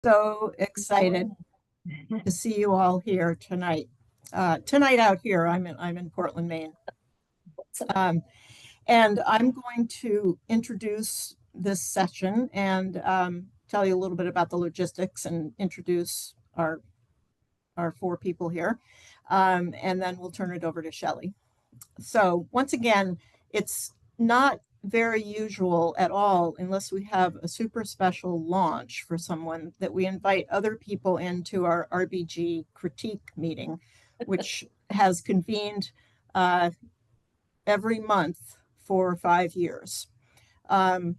So excited to see you all here tonight. Tonight out here, I'm in Portland, Maine. And I'm going to introduce this session and tell you a little bit about the logistics and introduce our four people here. And then we'll turn it over to Shelley. So once again, it's not very usual at all, unless we have a super special launch for someone, that we invite other people into our RBG critique meeting, which has convened every month for 5 years. And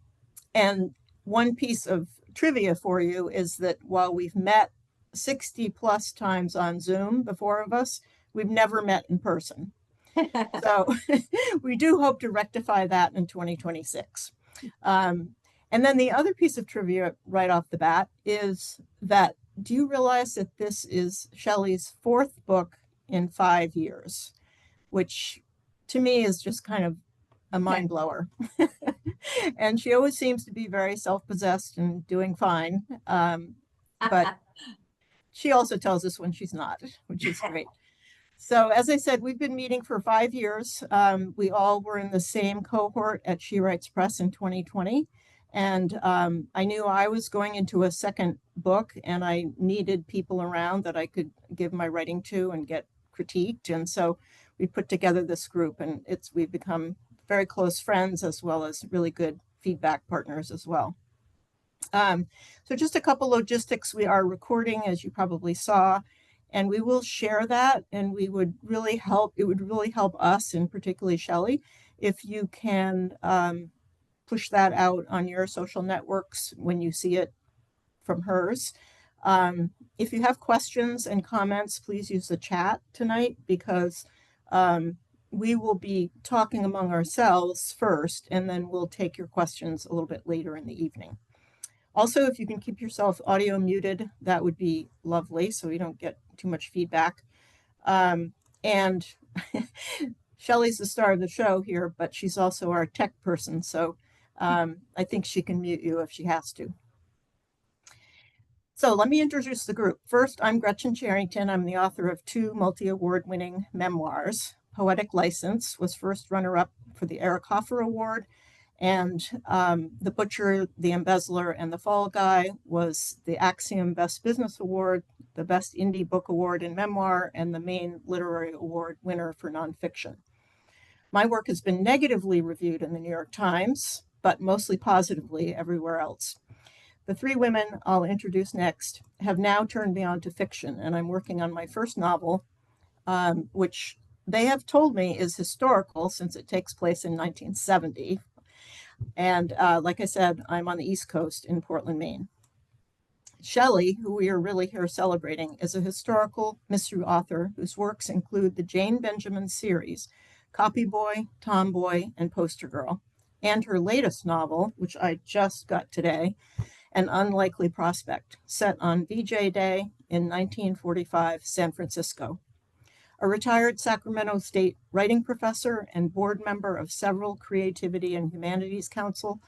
one piece of trivia for you is that while we've met 60 plus times on Zoom, the four of us, we've never met in person. So we do hope to rectify that in 2026. And then the other piece of trivia right off the bat is that, do you realize that this is Shelley's fourth book in 5 years, which to me is just kind of a mind blower. And she always seems to be very self-possessed and doing fine. But she also tells us when she's not, which is great. So as I said, we've been meeting for 5 years. We all were in the same cohort at She Writes Press in 2020. And I knew I was going into a second book and I needed people around that I could give my writing to and get critiqued. And so we put together this group, and we've become very close friends as well as really good feedback partners as well. So just a couple logistics. We are recording, as you probably saw, and we will share that, and it would really help us, and particularly Shelley, if you can push that out on your social networks when you see it from hers. If you have questions and comments, please use the chat tonight, because we will be talking among ourselves first, and then we'll take your questions a little bit later in the evening. Also, if you can keep yourself audio muted, that would be lovely, so we don't get too much feedback. And Shelley's the star of the show here, but she's also our tech person, so I think she can mute you if she has to. So let me introduce the group. First, I'm Gretchen Cherington. I'm the author of 2 multi-award-winning memoirs. Poetic License was first runner-up for the Eric Hoffer Award, and The Butcher, The Embezzler, and The Fall Guy was the Axiom Best Business Award, the Best Indie Book Award in Memoir, and the Maine Literary Award winner for nonfiction. My work has been negatively reviewed in the New York Times, but mostly positively everywhere else. The 3 women I'll introduce next have now turned me on to fiction, and I'm working on my first novel, which they have told me is historical since it takes place in 1970. And like I said, I'm on the East Coast in Portland, Maine. Shelley, who we are really here celebrating, is a historical mystery author whose works include the Jane Benjamin series, Copy Boy, Tomboy, and Poster Girl, and her latest novel, which I just got today, An Unlikely Prospect, set on VJ Day in 1945 San Francisco. A retired Sacramento State writing professor and board member of several Creativity and Humanities Council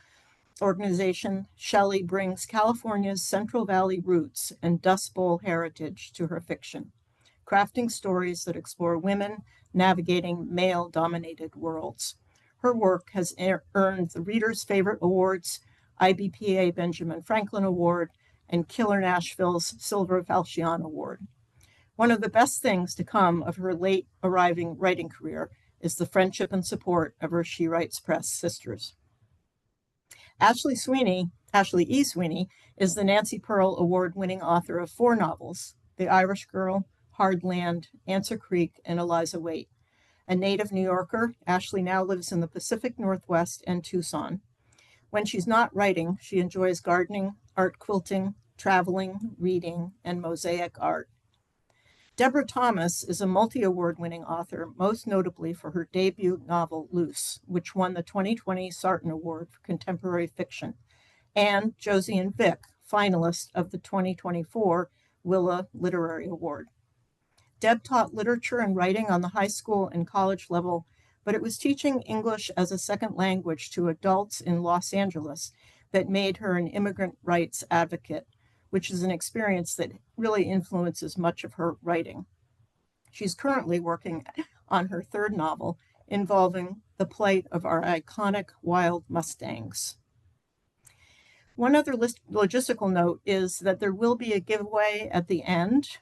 organizations, Shelley brings California's Central Valley roots and Dust Bowl heritage to her fiction, crafting stories that explore women navigating male-dominated worlds. Her work has earned the Reader's Favorite Awards, IBPA Benjamin Franklin Award, and Killer Nashville's Silver Falchion Award. One of the best things to come of her late arriving writing career is the friendship and support of her She Writes Press sisters. Ashley E. Sweeney, is the Nancy Pearl Award-winning author of 4 novels, The Irish Girl, Hard Land, Answer Creek, and Eliza Waite. A native New Yorker, Ashley now lives in the Pacific Northwest and Tucson. When she's not writing, she enjoys gardening, art quilting, traveling, reading, and mosaic art. Debra Thomas is a multi-award-winning author, most notably for her debut novel, Loose, which won the 2020 Sarton Award for Contemporary Fiction, and Josie and Vic, finalist of the 2024 Willa Literary Award. Deb taught literature and writing on the high school and college level, but it was teaching English as a second language to adults in Los Angeles that made her an immigrant rights advocate, which is an experience that really influences much of her writing. She's currently working on her third novel involving the plight of our iconic wild Mustangs. One other logistical note is that there will be a giveaway at the end.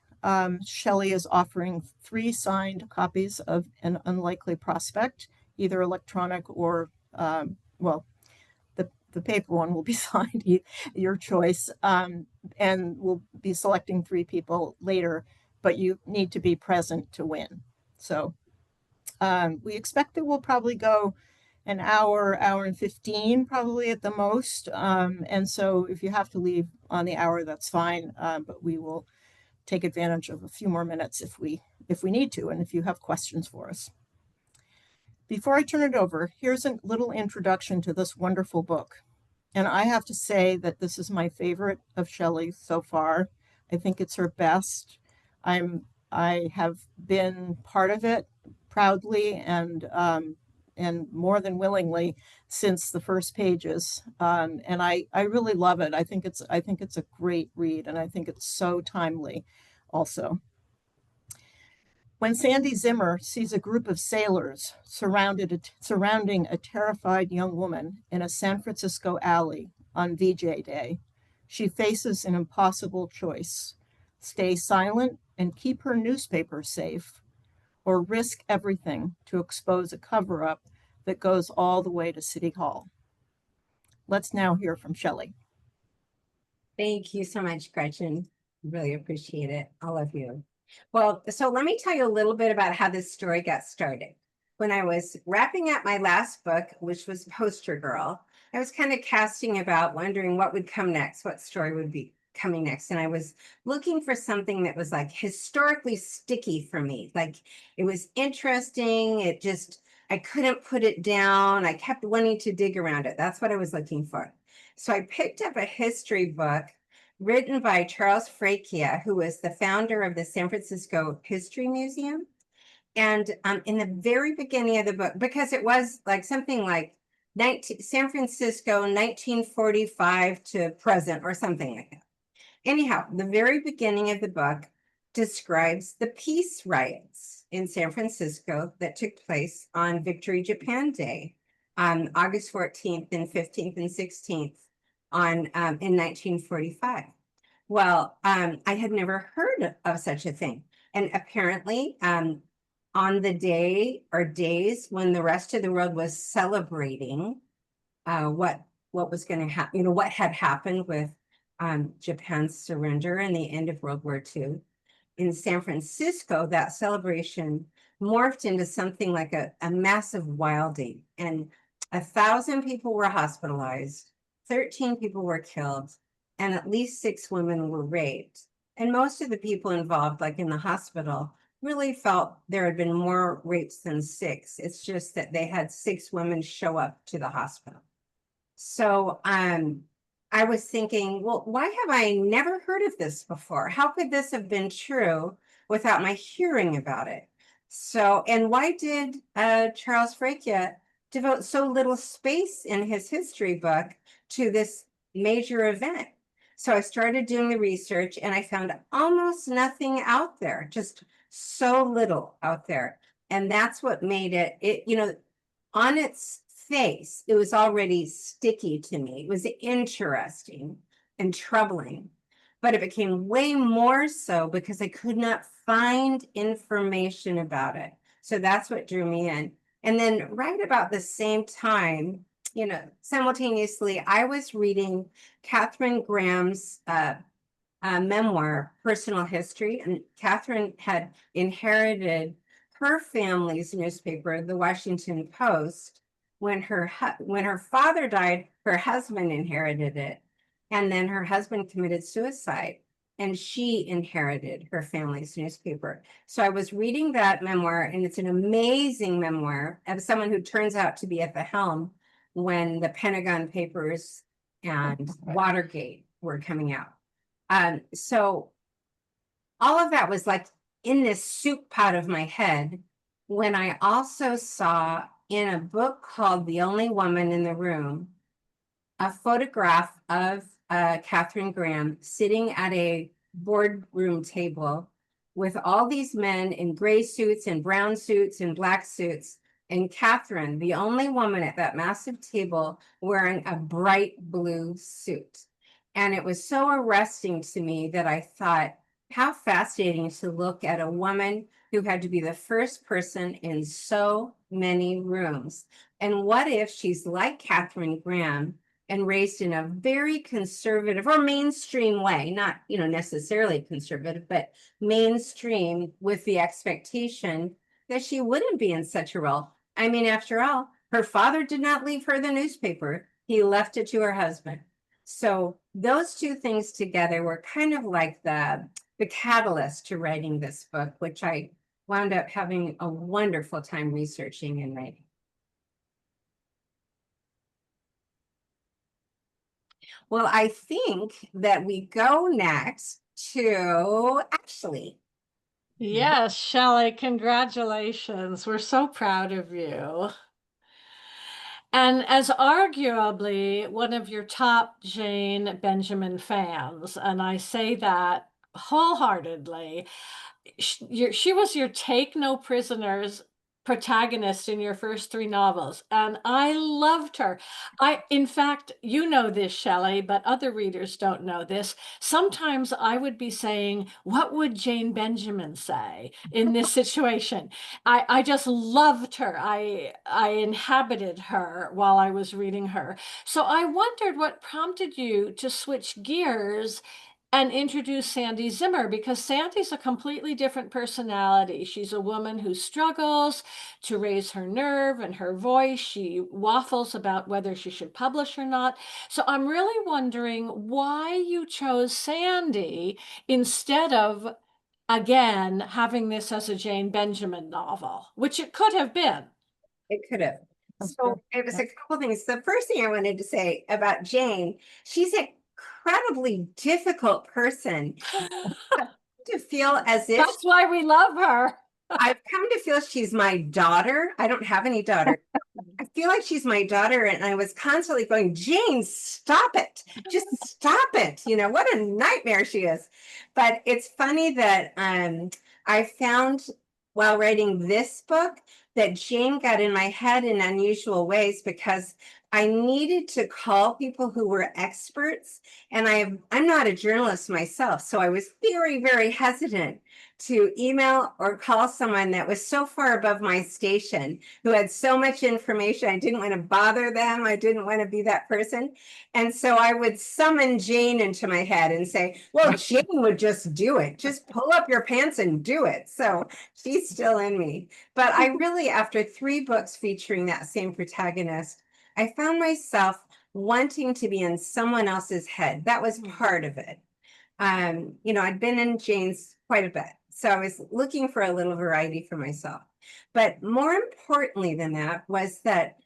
Shelley is offering 3 signed copies of An Unlikely Prospect, either electronic or, well, the paper one will be signed, your choice. And we'll be selecting 3 people later, but you need to be present to win. So we expect that we'll probably go an hour, hour and 15 probably at the most. And so if you have to leave on the hour, that's fine. But we will take advantage of a few more minutes if we need to, and if you have questions for us. Before I turn it over, here's a little introduction to this wonderful book. And I have to say that this is my favorite of Shelley so far. I think it's her best. I have been part of it proudly and more than willingly since the first pages. And I really love it. I think it's a great read, and I think it's so timely also. When Sandy Zimmer sees a group of sailors surrounding a terrified young woman in a San Francisco alley on VJ Day, she faces an impossible choice: stay silent and keep her newspaper safe, or risk everything to expose a cover-up that goes all the way to City Hall. Let's now hear from Shelley. Thank you so much, Gretchen. Really appreciate it, all of you. Well, so let me tell you a little bit about how this story got started. When I was wrapping up my last book, which was Poster Girl, I was kind of casting about, wondering what would come next, what story would be coming next. And I was looking for something that was like historically sticky for me. Like it was interesting. I couldn't put it down. I kept wanting to dig around it. That's what I was looking for. So I picked up a history book written by Charles Frecia, who was the founder of the San Francisco History Museum. And in the very beginning of the book, because it was like something like San Francisco 1945 to present or something like that. Anyhow, the very beginning of the book describes the peace riots in San Francisco that took place on Victory Japan Day on August 14th and 15th and 16th in 1945. Well, I had never heard of such a thing. And apparently, on the day or days when the rest of the world was celebrating what was going to happen, what had happened with Japan's surrender and the end of World War II, in San Francisco, that celebration morphed into something like a massive wilding, and 1,000 people were hospitalized, 13 people were killed, and at least 6 women were raped. And most of the people involved, like in the hospital, really felt there had been more rapes than 6. It's just that they had 6 women show up to the hospital. So I was thinking, well, why have I never heard of this before? How could this have been true without my hearing about it? So, and why did Charles Frecia devote so little space in his history book to this major event? So I started doing the research, and I found almost nothing out there, just so little out there. And that's what made it, on its face, it was already sticky to me. It was interesting and troubling, but it became way more so because I could not find information about it. So that's what drew me in. And then right about the same time, simultaneously, I was reading Catherine Graham's memoir, Personal History. And Catherine had inherited her family's newspaper, the Washington Post. When her father died, her husband inherited it. And then her husband committed suicide, and she inherited her family's newspaper. So I was reading that memoir, and it's an amazing memoir of someone who turns out to be at the helm when the Pentagon Papers and Watergate were coming out. So all of that was like in this soup pot of my head when I also saw in a book called The Only Woman in the Room a photograph of Catherine Graham sitting at a boardroom table with all these men in gray suits and brown suits and black suits, and Catherine, the only woman at that massive table wearing a bright blue suit. And it was so arresting to me that I thought, how fascinating to look at a woman who had to be the first person in so many rooms. And what if she's like Catherine Graham and raised in a very conservative or mainstream way, not, necessarily conservative, but mainstream, with the expectation that she wouldn't be in such a role. I mean, after all, her father did not leave her the newspaper. He left it to her husband. So those two things together were kind of like the catalyst to writing this book, which I wound up having a wonderful time researching and writing. Well, I think that we go next to Ashley. Yes, Shelley, congratulations. We're so proud of you. And as arguably one of your top Jane Benjamin fans, and I say that wholeheartedly, she was your take no prisoners protagonist in your first 3 novels, and I loved her. In fact, you know this, Shelley, but other readers don't know this. Sometimes I would be saying, what would Jane Benjamin say in this situation? I just loved her. I inhabited her while I was reading her. So I wondered what prompted you to switch gears and introduce Sandy Zimmer, because Sandy's a completely different personality. She's a woman who struggles to raise her nerve and her voice. She waffles about whether she should publish or not. So I'm really wondering why you chose Sandy instead of, again, having this as a Jane Benjamin novel, which it could have been. It could have. So it was a couple things. The first thing I wanted to say about Jane, she's an incredibly difficult person to feel as if That's why we love her. I've come to feel she's my daughter. I don't have any daughter. I feel like she's my daughter, and I was constantly going, Jane, stop it. Just stop it. What a nightmare she is. But it's funny that I found while writing this book that Jane got in my head in unusual ways, because I needed to call people who were experts. And I'm not a journalist myself, so I was very, very hesitant to email or call someone that was so far above my station, who had so much information. I didn't want to bother them. I didn't want to be that person. And so I would summon Jane into my head and say, well, Jane would just do it. Just pull up your pants and do it. So she's still in me. But I really, after 3 books featuring that same protagonist, I found myself wanting to be in someone else's head. That was part of it. I'd been in Jane's quite a bit, so I was looking for a little variety for myself. But more importantly than that was that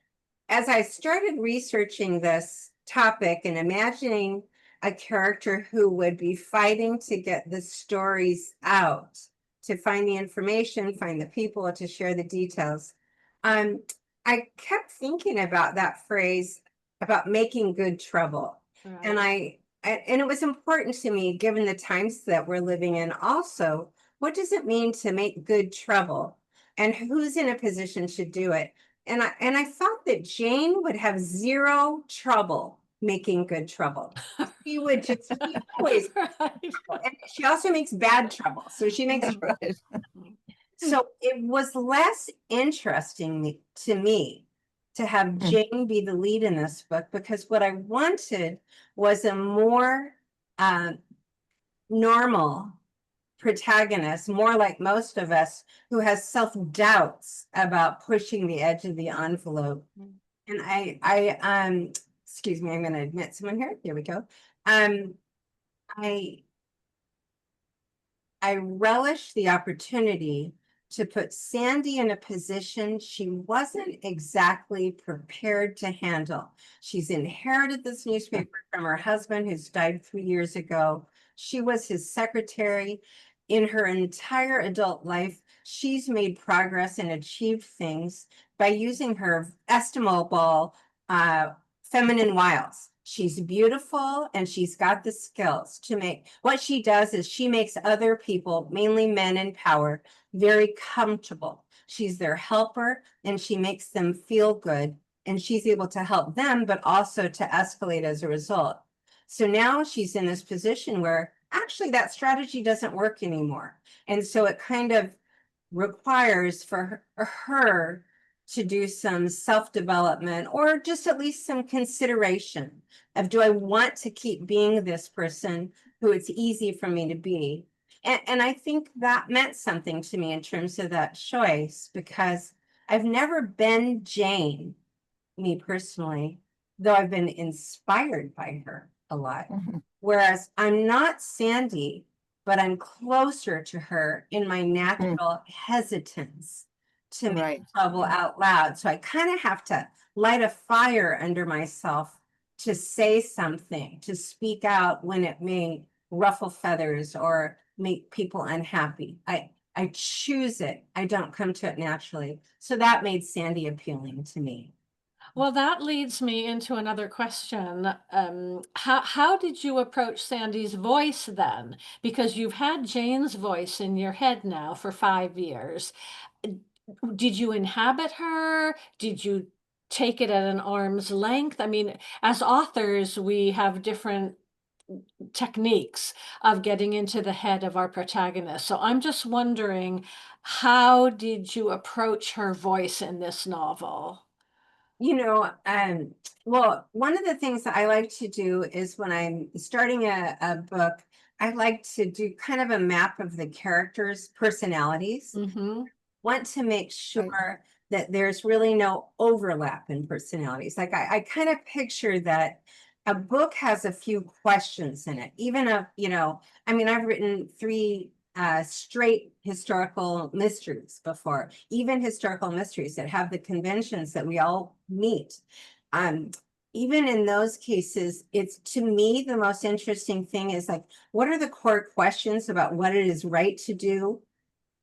as I started researching this topic and imagining a character who would be fighting to get the stories out, to find the information, find the people, to share the details, I kept thinking about that phrase about making good trouble. Right. And it was important to me, given the times that we're living in. Also, what does it mean to make good trouble, and who's in a position to do it? And I thought that Jane would have 0 trouble making good trouble. She would just always, right. And she also makes bad trouble. So she makes right. So it was less interesting to me to have Jane be the lead in this book, because what I wanted was a more normal protagonist, more like most of us, who has self-doubts about pushing the edge of the envelope. And I excuse me, I'm going to admit someone here. Here we go. I relish the opportunity to put Sandy in a position she wasn't exactly prepared to handle. She's inherited this newspaper from her husband, who's died 3 years ago. She was his secretary. In her entire adult life, she's made progress and achieved things by using her estimable feminine wiles. She's beautiful and she's got the skills to make, what she does is she makes other people, mainly men in power, very comfortable. She's their helper and she makes them feel good, and she's able to help them, but also to escalate as a result. So now she's in this position where actually that strategy doesn't work anymore. And so it kind of requires for her to do some self-development, or just at least some consideration of, do I want to keep being this person who it's easy for me to be? And I think that meant something to me in terms of that choice, because I've never been Jane, me personally, though I've been inspired by her a lot. Mhm. Whereas I'm not Sandy, but I'm closer to her in my natural hesitance to make Right. trouble out loud. So I kind of have to light a fire under myself to say something, to speak out when it may ruffle feathers or make people unhappy. I choose it. I don't come to it naturally. So that made Sandy appealing to me. Well, that leads me into another question. How did you approach Sandy's voice then? Because you've had Jane's voice in your head now for 5 years. Did you inhabit her? Did you take it at an arm's length? I mean, as authors, we have different techniques of getting into the head of our protagonist. So I'm just wondering, how did you approach her voice in this novel? Well, one of the things that I like to do is when I'm starting a book, I like to do kind of a map of the characters' personalities. Mm-hmm. Want to make sure that there's really no overlap in personalities. Like I kind of picture that a book has a few questions in it, even I've written 3 straight historical mysteries before, even historical mysteries that have the conventions that we all meet. Even in those cases, it's, to me, the most interesting thing is like, what are the core questions about what it is right to do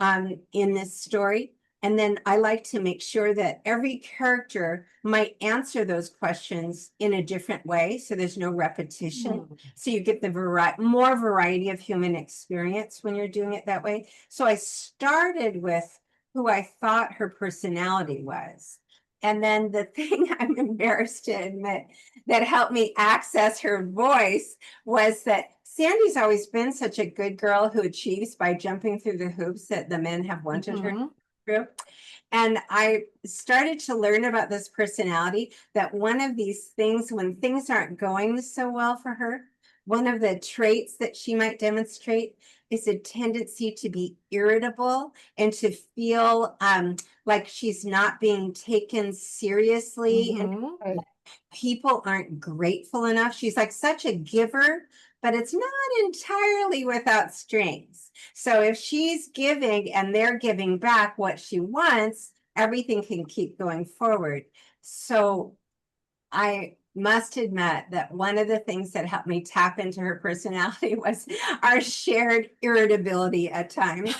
in this story? And then I like to make sure that every character might answer those questions in a different way, so there's no repetition. So you get the more variety of human experience when you're doing it that way. So I started with who I thought her personality was. And then the thing I'm embarrassed to admit that helped me access her voice was that Sandy's always been such a good girl who achieves by jumping through the hoops that the men have wanted her to through. And I started to learn about this personality, that one of these things, when things aren't going so well for her, one of the traits that she might demonstrate is a tendency to be irritable and to feel like she's not being taken seriously, and Mm-hmm. people aren't grateful enough. She's like such a giver, but it's not entirely without strings. So if she's giving and they're giving back what she wants, everything can keep going forward. So I must admit that one of the things that helped me tap into her personality was our shared irritability at times.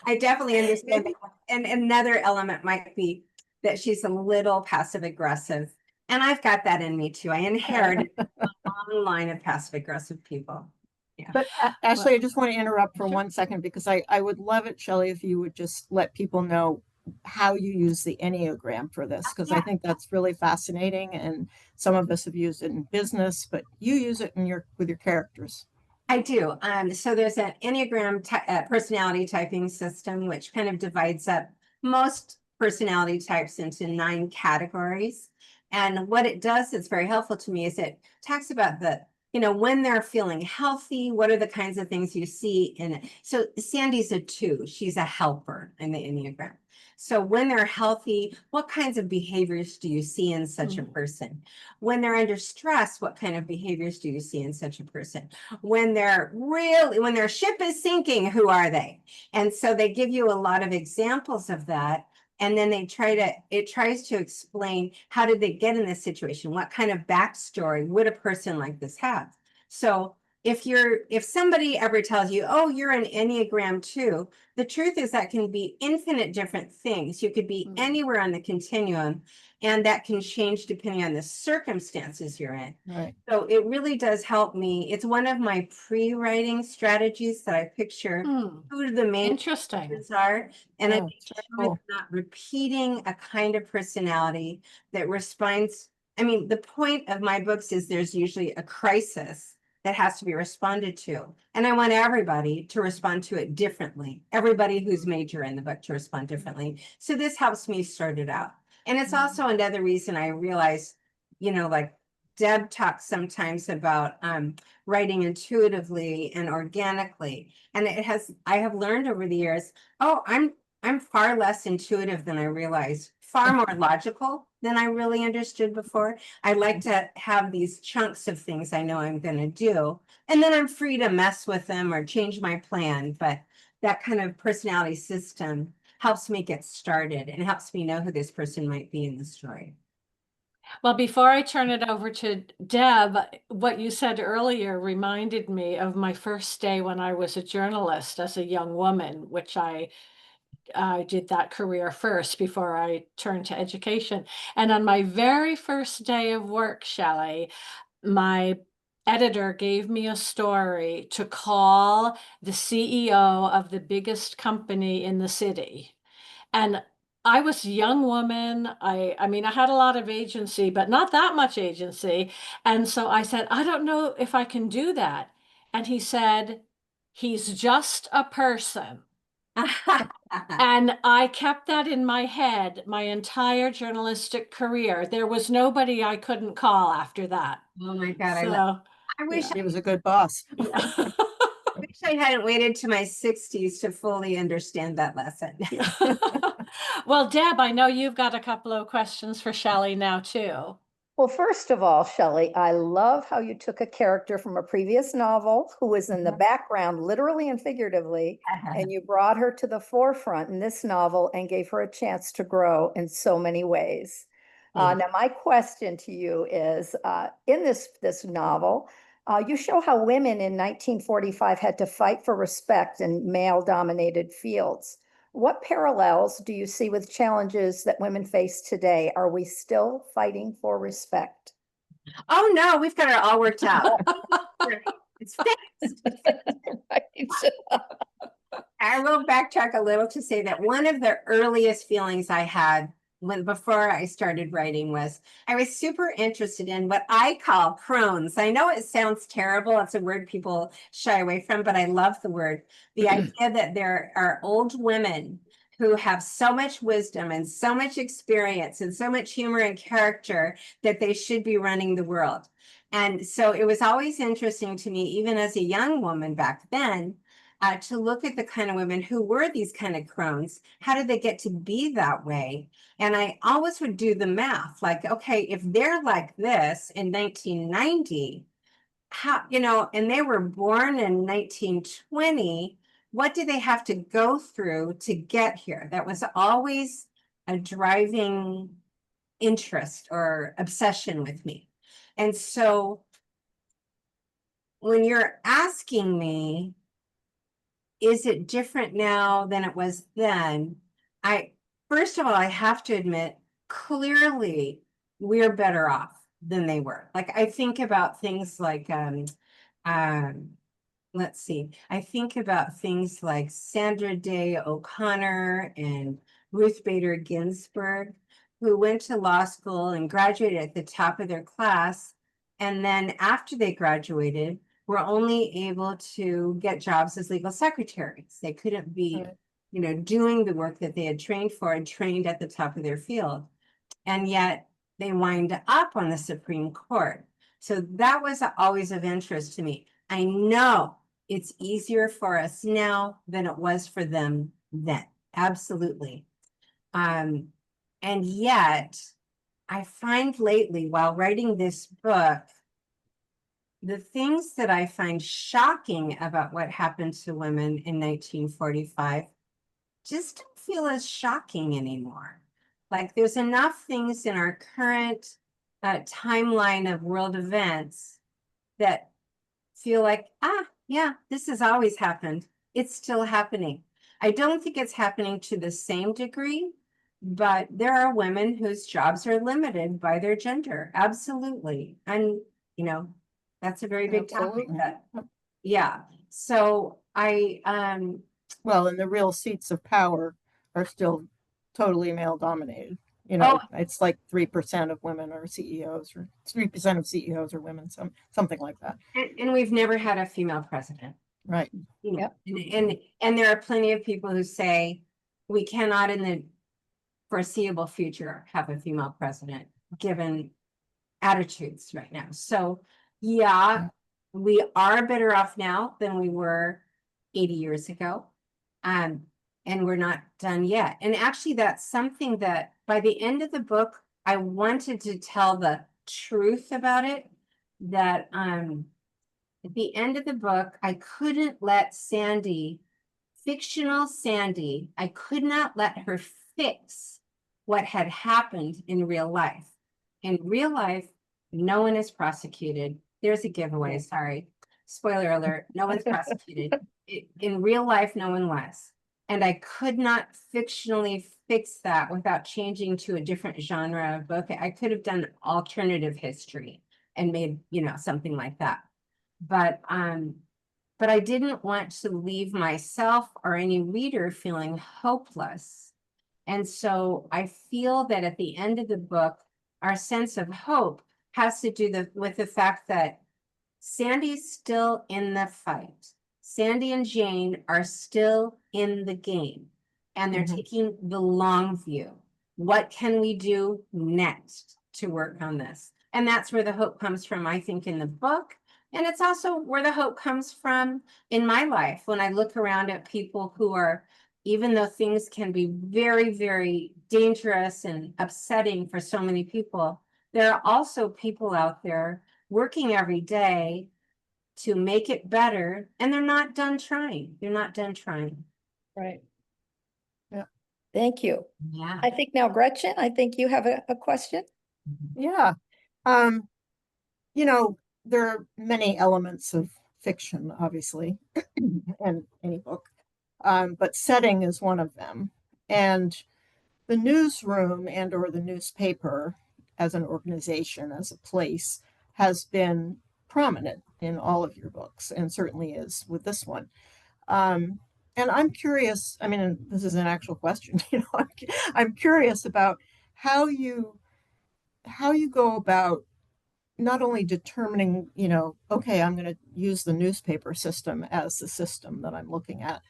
I definitely understand that. And another element might be that she's a little passive aggressive. And I've got that in me too. I inherited a long line of passive aggressive people. Yeah. But Ashley, I just want to interrupt for 1 second, because I would love it, Shelley, if you would just let people know how you use the Enneagram for this, because I think that's really fascinating. And some of us have used it in business, but you use it with your characters. I do. So there's an Enneagram personality typing system, which kind of divides up most personality types into 9 categories. And what it does that's very helpful to me is it talks about when they're feeling healthy, what are the kinds of things you see in it. So Sandy's a 2. She's a helper in the Enneagram. So when they're healthy, what kinds of behaviors do you see in such a person? When they're under stress, what kind of behaviors do you see in such a person? When their ship is sinking, who are they? And so they give you a lot of examples of that. And then it tries to explain, how did they get in this situation? What kind of backstory would a person like this have? So if somebody ever tells you, oh, you're an Enneagram 2, the truth is that can be infinite different things. You could be anywhere on the continuum, and that can change depending on the circumstances you're in. Right. So it really does help me. It's one of my pre-writing strategies that I picture who the main Interesting. characters are, and I Yeah, make it's sure very cool. I'm not repeating a kind of personality that responds. I mean, the point of my books is there's usually a crisis that has to be responded to. And I want everybody to respond to it differently. Everybody who's major in the book to respond differently. So this helps me sort it out. And it's also another reason I realize, like Deb talks sometimes about writing intuitively and organically. And I have learned over the years, oh, I'm far less intuitive than I realized, far more logical than I really understood before. I like to have these chunks of things I know I'm going to do, and then I'm free to mess with them or change my plan. But that kind of personality system helps me get started and helps me know who this person might be in the story. Well, before I turn it over to Deb, what you said earlier reminded me of my first day when I was a journalist as a young woman, which I did that career first before I turned to education. And on my very first day of work, Shelley, my editor gave me a story to call the CEO of the biggest company in the city. And I was a young woman. I mean, I had a lot of agency, but not that much agency. And so I said, I don't know if I can do that. And he said, he's just a person. And I kept that in my head my entire journalistic career. There was nobody I couldn't call after that. Oh my God. So, I wish He was a good boss. I wish I hadn't waited to my 60s to fully understand that lesson. Well, Deb, I know you've got a couple of questions for Shelley now too. Well, first of all, Shelley, I love how you took a character from a previous novel who was in the background, literally and figuratively, and you brought her to the forefront in this novel and gave her a chance to grow in so many ways. Now, my question to you is, in this novel, you show how women in 1945 had to fight for respect in male-dominated fields. What parallels do you see with challenges that women face today? Are we still fighting for respect? Oh no, we've got it all worked out. It's fixed. I will backtrack a little to say that one of the earliest feelings I had before I started writing was I was super interested in what I call crones. I know it sounds terrible. It's a word people shy away from, but I love the word. The idea that there are old women who have so much wisdom and so much experience and so much humor and character that they should be running the world. And so it was always interesting to me, even as a young woman back then, to look at the kind of women who were these kind of crones. How did they get to be that way? And I always would do the math, like, okay, if they're like this in 1990, how, and they were born in 1920, what do they have to go through to get here? That was always a driving interest or obsession with me. And so when you're asking me, is it different now than it was then? First of all, I have to admit, clearly we're better off than they were. Like I think about things like, let's see, I think about things like Sandra Day O'Connor and Ruth Bader Ginsburg, who went to law school and graduated at the top of their class. And then after they graduated, were only able to get jobs as legal secretaries. They couldn't be, doing the work that they had trained for and trained at the top of their field. And yet they wind up on the Supreme Court. So that was always of interest to me. I know it's easier for us now than it was for them then. Absolutely. And yet I find lately while writing this book, the things that I find shocking about what happened to women in 1945 just don't feel as shocking anymore. Like there's enough things in our current timeline of world events that feel like, yeah, this has always happened. It's still happening. I don't think it's happening to the same degree, but there are women whose jobs are limited by their gender. Absolutely. And, you know, that's a very big topic. Absolutely. Yeah. So Well, and the real seats of power are still totally male dominated. You know, it's like 3% of women are CEOs, or 3% of CEOs are women, something like that. and we've never had a female president. Right. You know, Yep. and there are plenty of people who say we cannot in the foreseeable future have a female president given attitudes right now. So yeah, we are better off now than we were 80 years ago. And we're not done yet. And actually, that's something that by the end of the book, I wanted to tell the truth about it. That at the end of the book, I couldn't let Sandy, fictional Sandy, I could not let her fix what had happened in real life. In real life, no one is prosecuted. There's a giveaway, sorry. Spoiler alert, no one's prosecuted. In real life, no one was. And I could not fictionally fix that without changing to a different genre of book. I could have done alternative history and made, you know, something like that. But I didn't want to leave myself or any reader feeling hopeless. And so I feel that at the end of the book, our sense of hope has to do with the fact that Sandy's still in the fight. Sandy and Jane are still in the game, and they're taking the long view. What can we do next to work on this? And that's where the hope comes from, I think, in the book. And it's also where the hope comes from in my life when I look around at people who are, even though things can be very, very dangerous and upsetting for so many people, there are also people out there working every day to make it better, and they're not done trying. They're not done trying. Right. Yeah. Thank you. Yeah. I think now, Gretchen, I think you have a question. Yeah. You know, there are many elements of fiction, obviously, in any book, but setting is one of them. And the newsroom and or the newspaper as an organization, as a place, has been prominent in all of your books, and certainly is with this one. And I'm curious, I mean, this is an actual question, you know, I'm curious about how you go about not only determining, you know, okay, I'm going to use the newspaper system as the system that I'm looking at,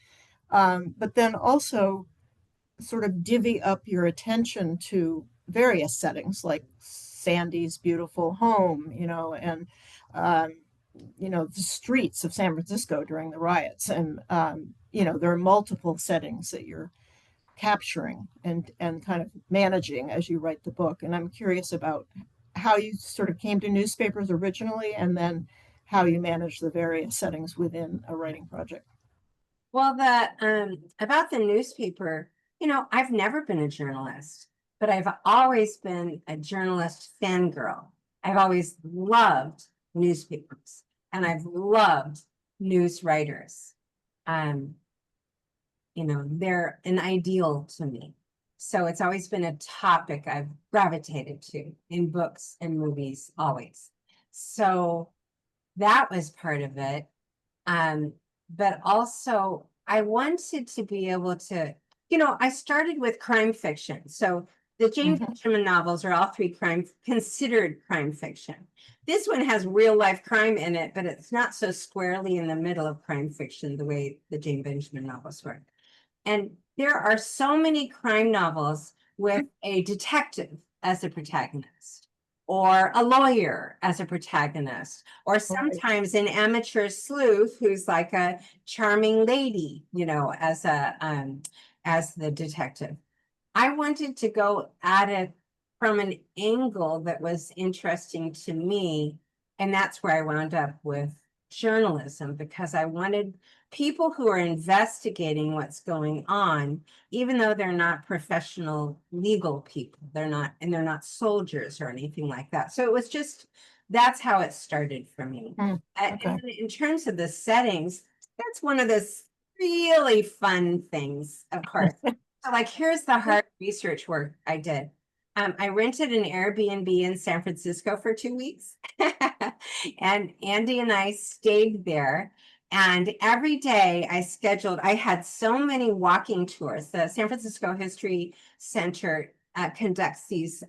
but then also sort of divvy up your attention to various settings like Sandy's beautiful home, you know, and you know, the streets of San Francisco during the riots, and you know, there are multiple settings that you're capturing and kind of managing as you write the book. And I'm curious about how you sort of came to newspapers originally, and then how you manage the various settings within a writing project. Well, about the newspaper, you know, I've never been a journalist, but I've always been a journalist fangirl. I've always loved newspapers, and I've loved news writers. You know, they're an ideal to me. So it's always been a topic I've gravitated to in books and movies, always. So that was part of it. But also I wanted to be able to, you know, I started with crime fiction. So the Jane Benjamin novels are all three considered crime fiction. This one has real life crime in it, but it's not so squarely in the middle of crime fiction the way the Jane Benjamin novels were. And there are so many crime novels with a detective as a protagonist, or a lawyer as a protagonist, or sometimes an amateur sleuth who's like a charming lady, you know, as the detective. I wanted to go at it from an angle that was interesting to me, and that's where I wound up with journalism, because I wanted people who are investigating what's going on, even though they're not professional legal people, they're not soldiers or anything like that. So it was just that's how it started for me. okay. And in terms of the settings, that's one of those really fun things, of course. So like, here's the hard research work I did. I rented an Airbnb in San Francisco for 2 weeks, and Andy and I stayed there. And every day I had so many walking tours. The San Francisco History Center conducts these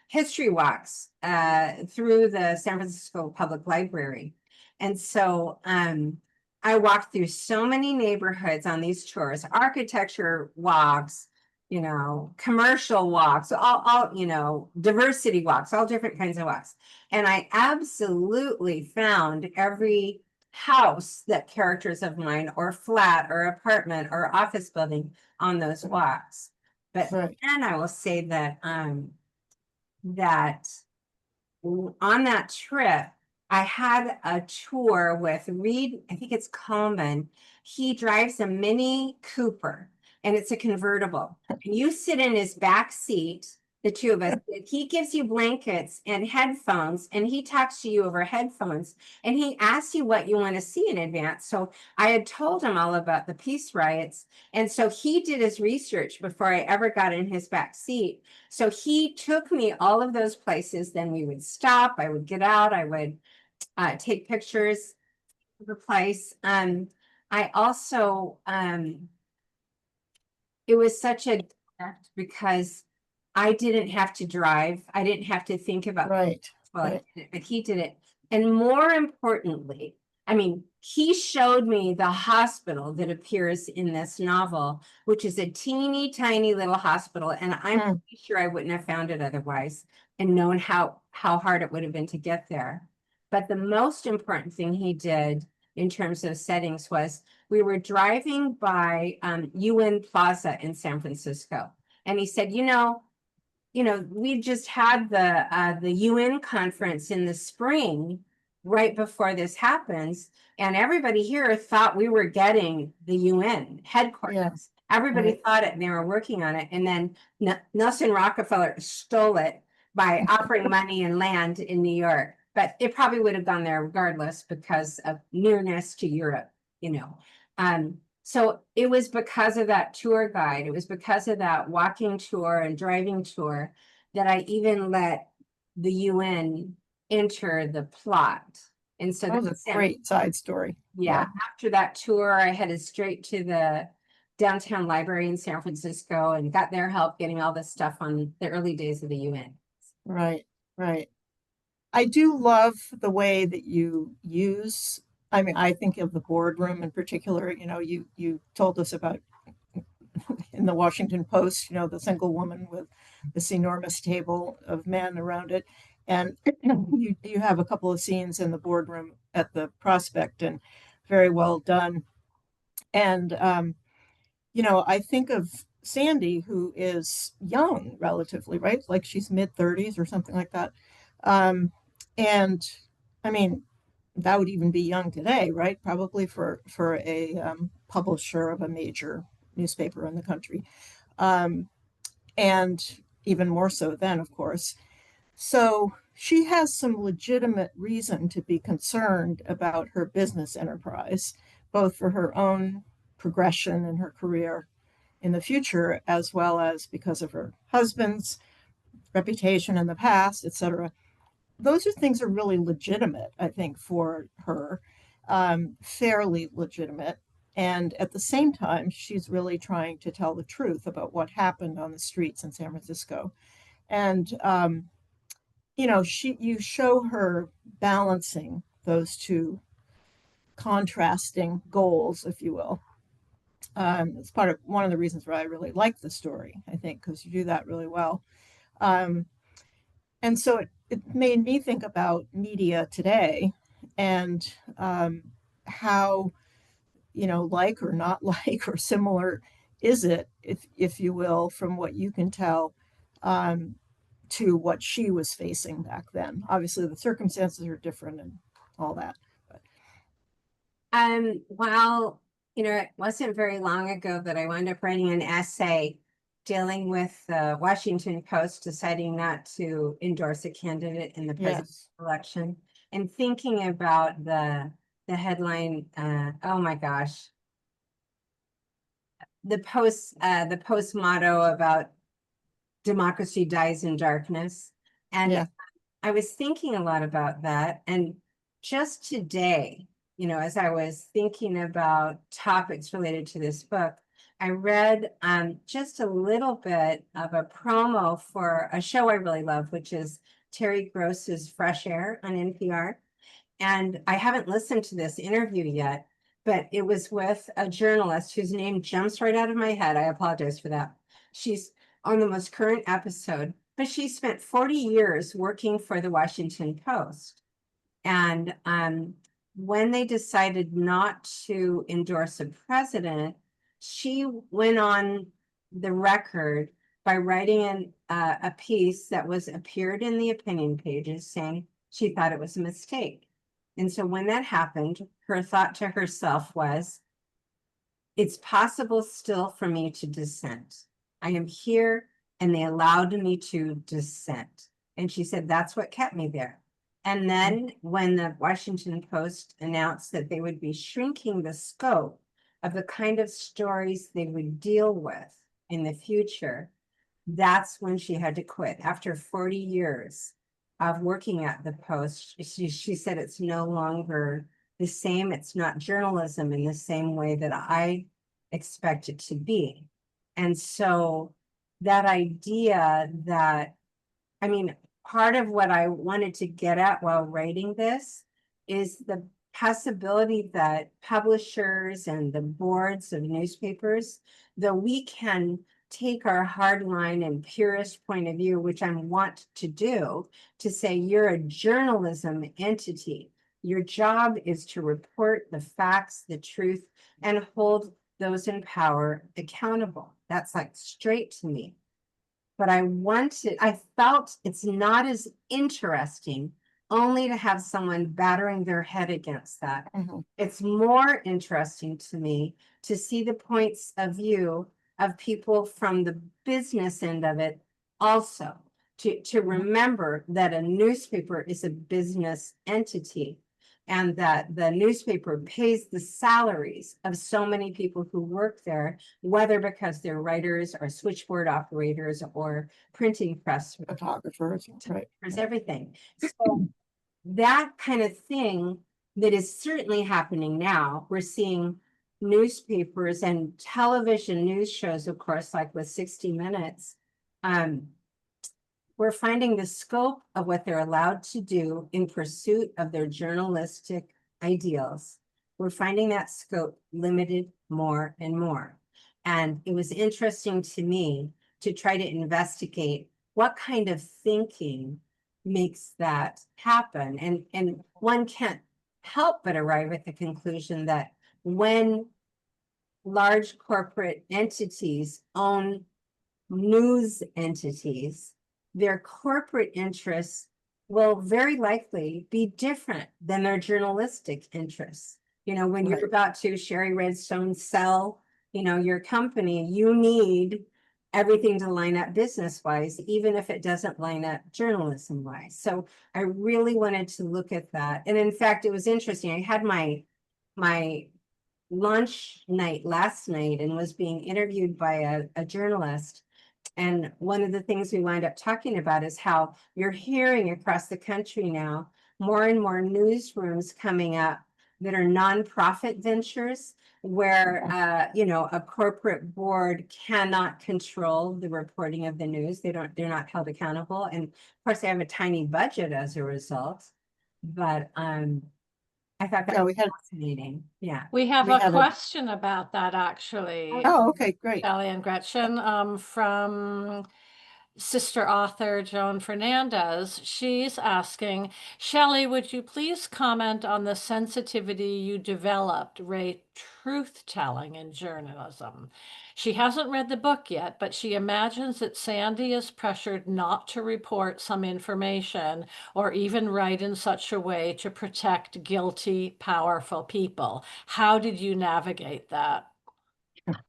history walks through the San Francisco Public Library. And so I walked through so many neighborhoods on these tours, architecture walks, you know, commercial walks, all, you know, diversity walks, all different kinds of walks. And I absolutely found every house that characters of mine, or flat or apartment or office building on those walks. But Right. then I will say that that on that trip, I had a tour with Reed, I think it's Coleman. He drives a Mini Cooper, and it's a convertible. And you sit in his back seat, the two of us. He gives you blankets and headphones, and he talks to you over headphones, and he asks you what you want to see in advance. So I had told him all about the peace riots, and so he did his research before I ever got in his back seat. So he took me all of those places. Then we would stop, I would get out, I would take pictures of the place. I also, it was such a gift because I didn't have to drive. I didn't have to think about Right. well, I Right. did it, but he did it. And more importantly, I mean, he showed me the hospital that appears in this novel, which is a teeny tiny little hospital. And I'm pretty sure I wouldn't have found it otherwise and known how hard it would have been to get there. But the most important thing he did in terms of settings was we were driving by UN Plaza in San Francisco. And he said, you know, we just had the UN conference in the spring right before this happens, and everybody here thought we were getting the UN headquarters. Yeah. Everybody Right. thought it, and they were working on it. And then Nelson Rockefeller stole it by offering money and land in New York. But it probably would have gone there regardless because of nearness to Europe, you know. So it was because of that tour guide, it was because of that walking tour and driving tour that I even let the UN enter the plot. And so That was a great side story. yeah, after that tour, I headed straight to the downtown library in San Francisco and got their help getting all this stuff on the early days of the UN. Right. Right. I do love the way that you use, I mean, I think of the boardroom in particular. You know, you told us about in the Washington Post, you know, the single woman with this enormous table of men around it. And you have a couple of scenes in the boardroom at the Prospect, and very well done. And, you know, I think of Sandy, who is young relatively, right? Like she's mid-30s or something like that. And I mean, that would even be young today, right? Probably for a publisher of a major newspaper in the country, and even more so then, of course. So she has some legitimate reason to be concerned about her business enterprise, both for her own progression in her career in the future, as well as because of her husband's reputation in the past, etc. Those are things are really legitimate, I think, for her, fairly legitimate. And at the same time, she's really trying to tell the truth about what happened on the streets in San Francisco. And, you know, you show her balancing those two contrasting goals, if you will. It's part of one of the reasons why I really like the story, I think, because you do that really well. And so it made me think about media today and how, you know, like or not like or similar is it, if you will, from what you can tell, to what she was facing back then. Obviously, the circumstances are different and all that. But. Well, you know, it wasn't very long ago that I wound up writing an essay dealing with the Washington Post deciding not to endorse a candidate in the presidential Yes. election, and thinking about the headline, oh my gosh, the Post motto about democracy dies in darkness. And Yeah. I was thinking a lot about that. And just today, as I was thinking about topics related to this book, I read just a little bit of a promo for a show I really love, which is Terry Gross's Fresh Air on NPR. And I haven't listened to this interview yet, but it was with a journalist whose name jumps right out of my head. I apologize for that. She's on the most current episode, but she spent 40 years working for the Washington Post. And when they decided not to endorse a president, she went on the record by writing a piece that appeared in the opinion pages saying she thought it was a mistake. And so when that happened, her thought to herself was, it's possible still for me to dissent. I am here and they allowed me to dissent. And she said, that's what kept me there. And then when the Washington Post announced that they would be shrinking the scope of the kind of stories they would deal with in the future, that's when she had to quit. After 40 years of working at the Post, she said it's no longer the same. It's not journalism in the same way that I expect it to be. And so that idea that, part of what I wanted to get at while writing this is the possibility that publishers and the boards of newspapers, though we can take our hardline and purist point of view, which I want to do, to say you're a journalism entity. Your job is to report the facts, the truth, and hold those in power accountable. That's like straight to me. But I felt it's not as interesting only to have someone battering their head against that. Mhm. It's more interesting to me to see the points of view of people from the business end of it also, to remember that a newspaper is a business entity and that the newspaper pays the salaries of so many people who work there, whether because they're writers or switchboard operators or printing press Photographers, right. there's everything. So that kind of thing that is certainly happening now, we're seeing newspapers and television news shows, of course, like with 60 Minutes. We're finding the scope of what they're allowed to do in pursuit of their journalistic ideals. We're finding that scope limited more and more. And it was interesting to me to try to investigate what kind of thinking makes that happen. And one can't help but arrive at the conclusion that when large corporate entities own news entities, their corporate interests will very likely be different than their journalistic interests. When you're about to, Sherry Redstone, sell, your company, you need everything to line up business-wise, even if it doesn't line up journalism-wise. So I really wanted to look at that. And in fact, it was interesting. I had my lunch night last night and was being interviewed by a journalist. And one of the things we wind up talking about is how you're hearing across the country now more and more newsrooms coming up that are nonprofit ventures where, a corporate board cannot control the reporting of the news. They're not held accountable. And of course, they have a tiny budget as a result. But I thought that was fascinating. Yeah. We have a question about that, actually. Oh, okay, great. Shelley and Gretchen, from sister author Joan Fernandez. She's asking, Shelley, would you please comment on the sensitivity you developed, rate truth-telling in journalism? She hasn't read the book yet, but she imagines that Sandy is pressured not to report some information or even write in such a way to protect guilty, powerful people. How did you navigate that?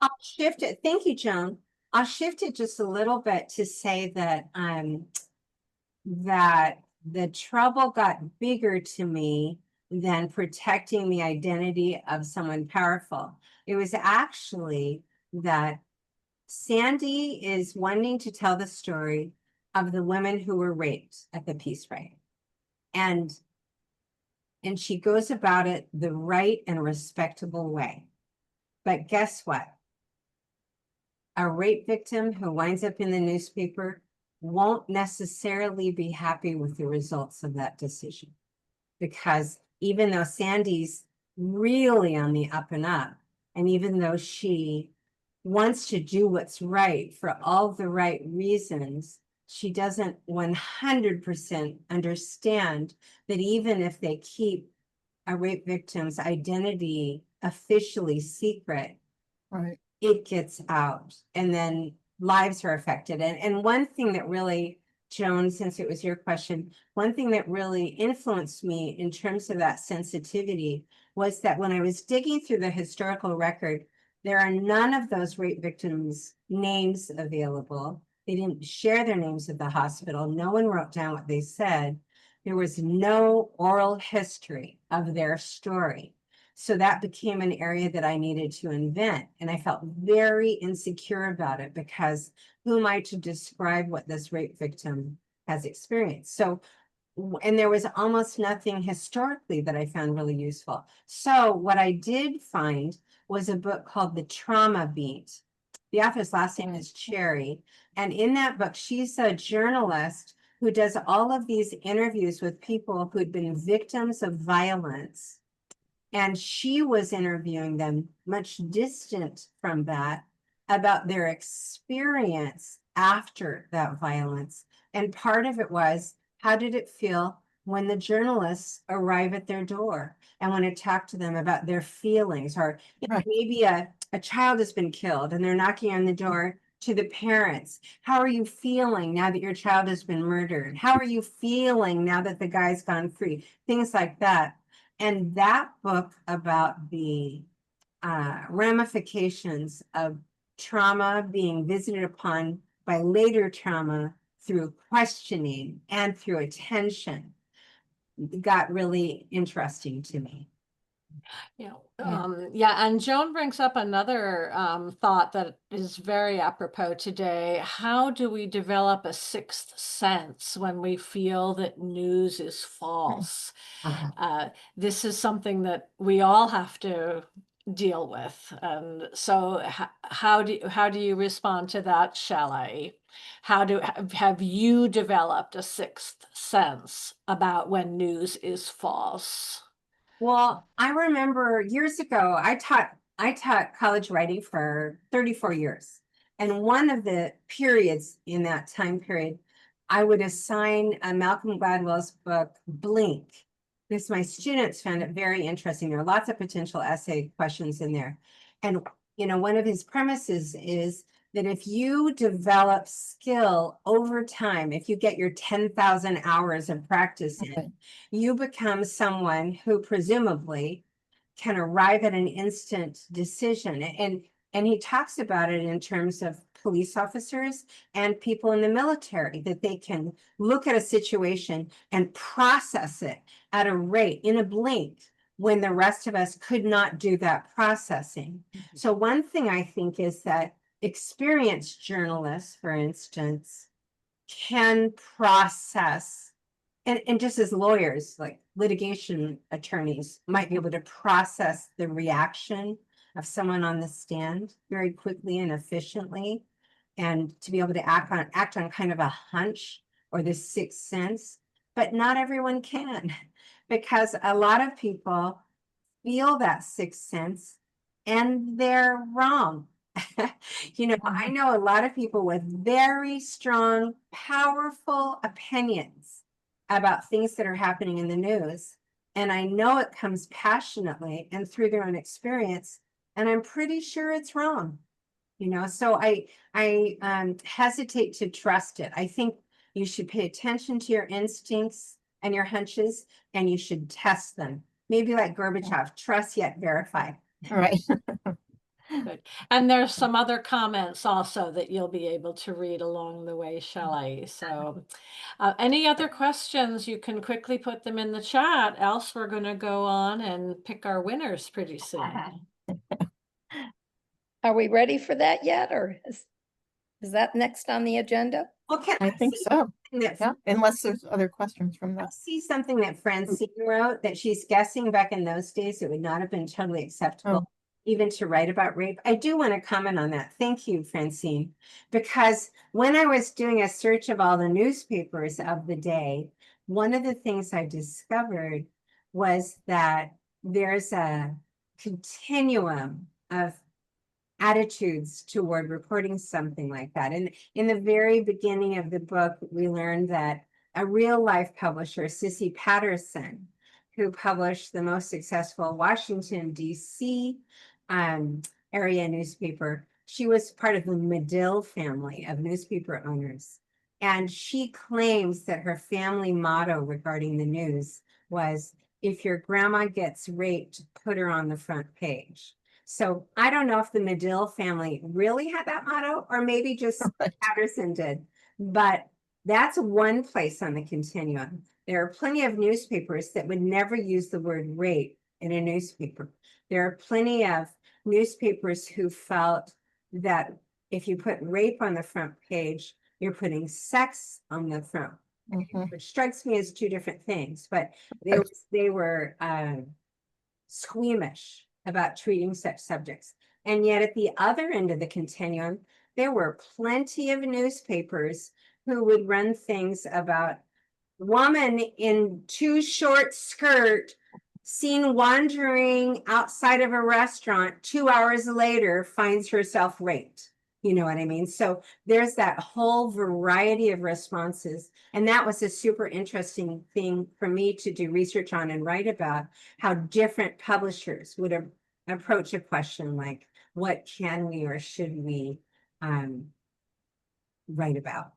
I'll shift it. Thank you, Joan. I'll shift it just a little bit to say that that the trouble got bigger to me than protecting the identity of someone powerful. It was actually that Sandy is wanting to tell the story of the women who were raped at the peace rite. And she goes about it the right and respectable way. But guess what? A rape victim who winds up in the newspaper won't necessarily be happy with the results of that decision. Because even though Sandy's really on the up and up, and even though she wants to do what's right for all the right reasons, she doesn't 100% understand that even if they keep a rape victim's identity officially secret, Right. it gets out and then lives are affected. And one thing that really, Joan, since it was your question, one thing that really influenced me in terms of that sensitivity was that when I was digging through the historical record, there are none of those rape victims' names available. They didn't share their names at the hospital. No one wrote down what they said. There was no oral history of their story. So that became an area that I needed to invent. And I felt very insecure about it because who am I to describe what this rape victim has experienced? So, and there was almost nothing historically that I found really useful. So what I did find was a book called The Trauma Beat. The author's last name is Cherry. And in that book, she's a journalist who does all of these interviews with people who'd been victims of violence. And she was interviewing them much distant from that about their experience after that violence. And part of it was, how did it feel when the journalists arrive at their door and want to talk to them about their feelings? Or Right. maybe a child has been killed and they're knocking on the door to the parents. How are you feeling now that your child has been murdered? How are you feeling now that the guy's gone free? Things like that. And that book about the ramifications of trauma being visited upon by later trauma through questioning and through attention got really interesting to me. Yeah, and Joan brings up another thought that is very apropos today. How do we develop a sixth sense when we feel that news is false? This is something that we all have to deal with. And so how do you respond to that, Shelley? Have you developed a sixth sense about when news is false? Well, I remember years ago, I taught college writing for 34 years. And one of the periods in that time period, I would assign Malcolm Gladwell's book, Blink, because my students found it very interesting. There are lots of potential essay questions in there. And, one of his premises is that if you develop skill over time, if you get your 10,000 hours of practice in, you become someone who presumably can arrive at an instant decision. And he talks about it in terms of police officers and people in the military, that they can look at a situation and process it at a rate in a blink when the rest of us could not do that processing. So one thing I think is that experienced journalists, for instance, can process, and just as lawyers, like litigation attorneys, might be able to process the reaction of someone on the stand very quickly and efficiently, and to be able to act on kind of a hunch or the sixth sense. But not everyone can, because a lot of people feel that sixth sense and they're wrong. I know a lot of people with very strong, powerful opinions about things that are happening in the news. And I know it comes passionately and through their own experience, and I'm pretty sure it's wrong. So I hesitate to trust it. I think you should pay attention to your instincts and your hunches, and you should test them. Maybe like Gorbachev, trust yet verify. Right. Good. And there's some other comments also that you'll be able to read along the way, Shelley. So any other questions, you can quickly put them in the chat, else we're going to go on and pick our winners pretty soon. Are we ready for that yet, or is that next on the agenda? Well, can I think see so. something that Yeah, unless there's other questions from I the. see something that Francine wrote that she's guessing back in those days it would not have been totally acceptable even to write about rape. I do want to comment on that. Thank you, Francine, because when I was doing a search of all the newspapers of the day, one of the things I discovered was that there's a continuum of attitudes toward reporting something like that. And in the very beginning of the book, we learned that a real life publisher, Sissy Patterson, who published the most successful Washington, D.C. Area newspaper, she was part of the Medill family of newspaper owners. And she claims that her family motto regarding the news was, if your grandma gets raped, put her on the front page. So I don't know if the Medill family really had that motto, or maybe just Patterson did, but that's one place on the continuum. There are plenty of newspapers that would never use the word rape in a newspaper. There are plenty of newspapers who felt that if you put rape on the front page, you're putting sex on the front, which strikes me as two different things, but they were squeamish about treating such subjects. And yet at the other end of the continuum, there were plenty of newspapers who would run things about woman in too short skirt seen wandering outside of a restaurant 2 hours later finds herself raped. You know what I mean? So there's that whole variety of responses. And that was a super interesting thing for me to do research on and write about, how different publishers would approach a question like, what can we or should we write about?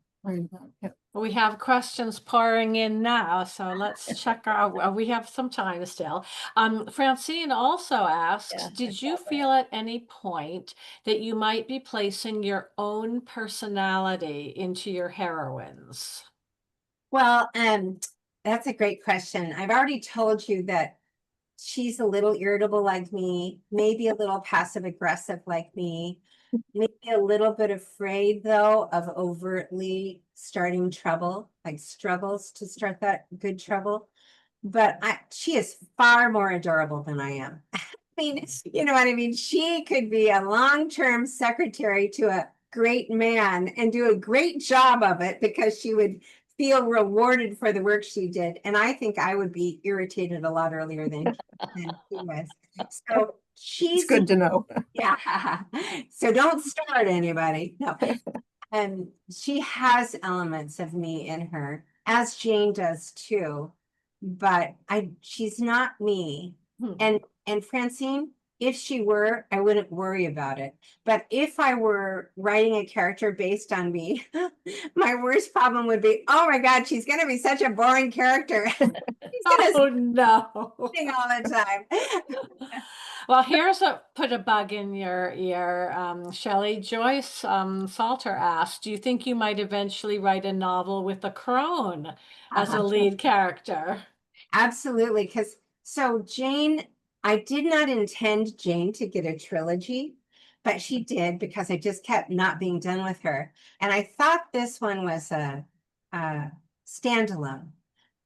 We have questions pouring in now, so let's check our, we have some time still. Francine also asks, did you feel at any point that you might be placing your own personality into your heroines? Well, that's a great question. I've already told you that she's a little irritable like me, maybe a little passive aggressive like me, maybe a little bit afraid though of overtly starting trouble, like struggles to start that good trouble. But she is far more adorable than I am. I mean, you know what I mean? She could be a long-term secretary to a great man and do a great job of it because she would feel rewarded for the work she did. And I think I would be irritated a lot earlier than she was. So she's good to know. Yeah. So don't start anybody. No. And she has elements of me in her, as Jane does too. But she's not me. And Francine, if she were, I wouldn't worry about it. But if I were writing a character based on me, my worst problem would be, oh my God, she's going to be such a boring character. Oh no. All the time. Well, here's put a bug in your ear, Shelley. Joyce Salter asked, do you think you might eventually write a novel with a crone as a lead character? Absolutely, because so Jane, I did not intend Jane to get a trilogy, but she did because I just kept not being done with her. And I thought this one was a standalone.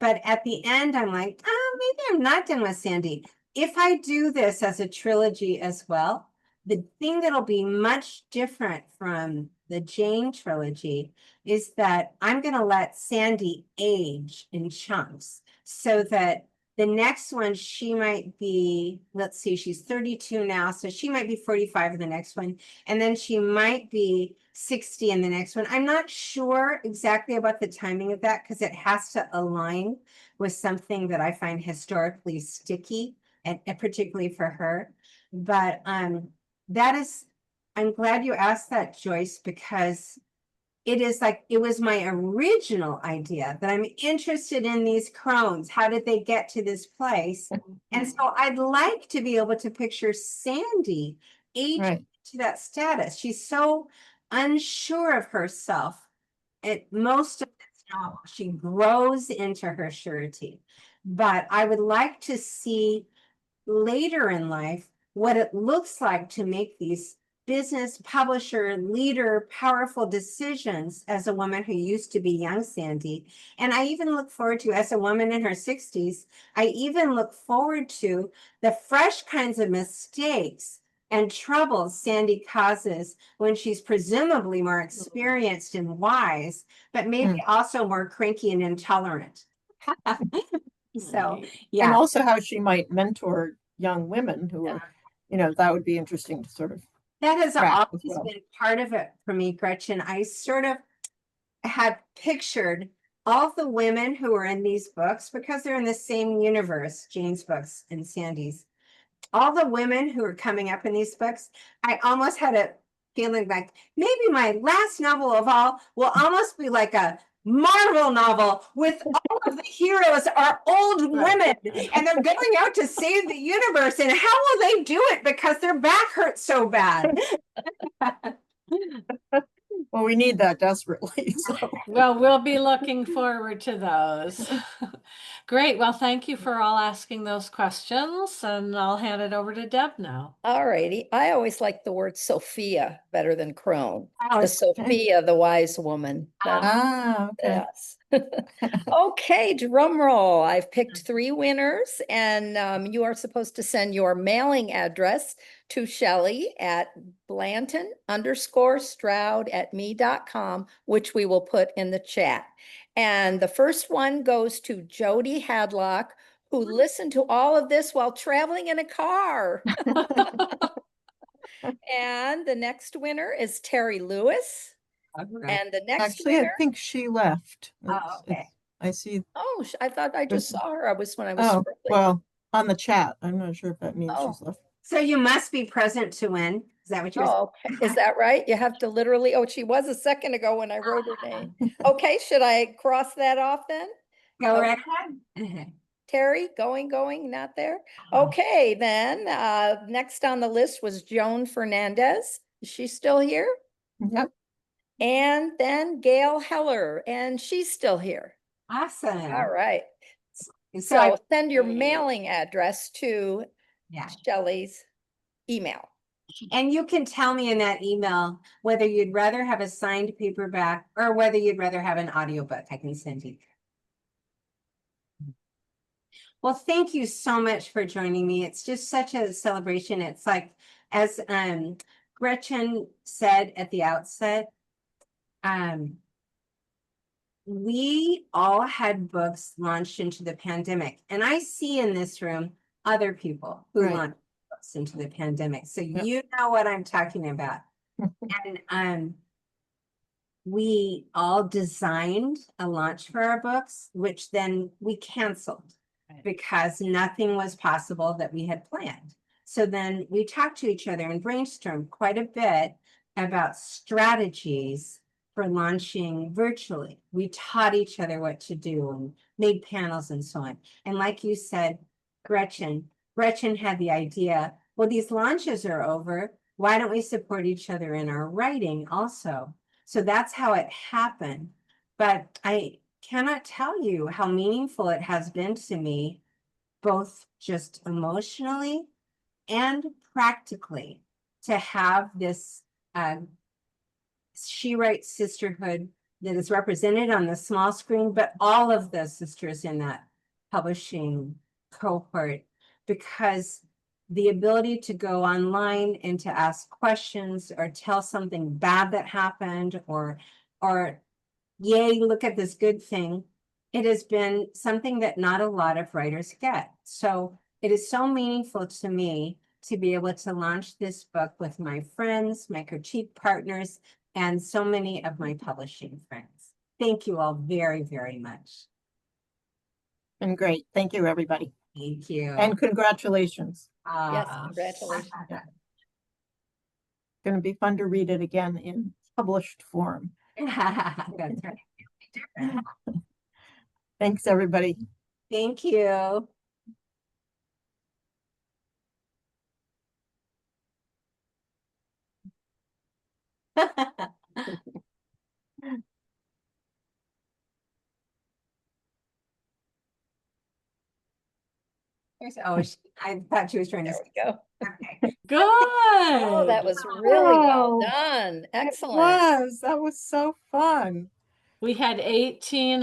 But at the end, I'm like, oh, maybe I'm not done with Sandy. If I do this as a trilogy as well, the thing that'll be much different from the Jane trilogy is that I'm going to let Sandy age in chunks so that the next one, she might be, let's see, she's 32 now, so she might be 45 in the next one, and then she might be 60 in the next one. I'm not sure exactly about the timing of that because it has to align with something that I find historically sticky, and particularly for her. But that is, I'm glad you asked that, Joyce, because it is like, it was my original idea that I'm interested in these crones. How did they get to this place? And so I'd like to be able to picture Sandy aging to that status. She's so unsure of herself. At most of this novel, she grows into her surety. But I would like to see later in life what it looks like to make these business, publisher, leader, powerful decisions as a woman who used to be young Sandy. And I even look forward to, as a woman in her 60s, I even look forward to the fresh kinds of mistakes and troubles Sandy causes when she's presumably more experienced and wise, but maybe also more cranky and intolerant. So, And yeah. also how she might mentor young women who are, that would be interesting to sort of That has track as always well. been part of it for me, Gretchen. I sort of had pictured all the women who are in these books, because they're in the same universe, Jane's books and Sandy's. All the women who are coming up in these books, I almost had a feeling like maybe my last novel of all will almost be like a Marvel novel with all of the heroes are old women and they're going out to save the universe. And how will they do it because their back hurts so bad? Well, we need that desperately. So. Well, we'll be looking forward to those. Great. Well, thank you for all asking those questions, and I'll hand it over to Deb now. All righty. I always like the word Sophia better than crone. Oh, The Sophia, the wise woman. Okay. Yes. Okay, drum roll. I've picked 3 winners, and you are supposed to send your mailing address to Shelley at Blanton_Stroud@me.com, which we will put in the chat. And the first one goes to Jody Hadlock, who listened to all of this while traveling in a car. And the next winner is Terry Lewis. And the next Actually, winner, I think she left. Oh, okay. I see. oh, I thought I just saw her. When I was Oh, scrolling. well, on the chat. I'm not sure if that means she's left. So you must be present to win. Is that what you're saying? Oh, okay. Is that right? You have to literally, she was a second ago when I wrote her name. Okay, should I cross that off then? Go right ahead. Terry, going, not there? Okay, then, next on the list was Joan Fernandez. Is she still here? Yep. And then Gail Heller, and she's still here. Awesome. All right. So So send your mailing address to yeah. Shelley's email. And you can tell me in that email whether you'd rather have a signed paperback or whether you'd rather have an audiobook. I can send you. Well, thank you so much for joining me. It's just such a celebration. It's like, as Gretchen said at the outset, we all had books launched into the pandemic. And I see in this room other people who launched books into the pandemic. So you know what I'm talking about. And we all designed a launch for our books, which then we canceled because nothing was possible that we had planned. So then we talked to each other and brainstormed quite a bit about strategies for launching virtually. We taught each other what to do and made panels and so on. And like you said, Gretchen had the idea, well, these launches are over. Why don't we support each other in our writing also? So that's how it happened. But I cannot tell you how meaningful it has been to me, both just emotionally and practically, to have this She Writes sisterhood that is represented on the small screen, but all of the sisters in that publishing cohort, because the ability to go online and to ask questions or tell something bad that happened or yay, look at this good thing, it has been something that not a lot of writers get. So it is so meaningful to me to be able to launch this book with my friends, my critique partners, and so many of my publishing friends. Thank you all very, very much. And great. Thank you, everybody. Thank you. And congratulations. Yes, congratulations. Going to be fun to read it again in published form. That's right. Thanks, everybody. Thank you. Oh, I thought she was trying to. There we go. Okay. Good. Oh, that was really well Wow. done. It Excellent. was. That was so fun. We had 18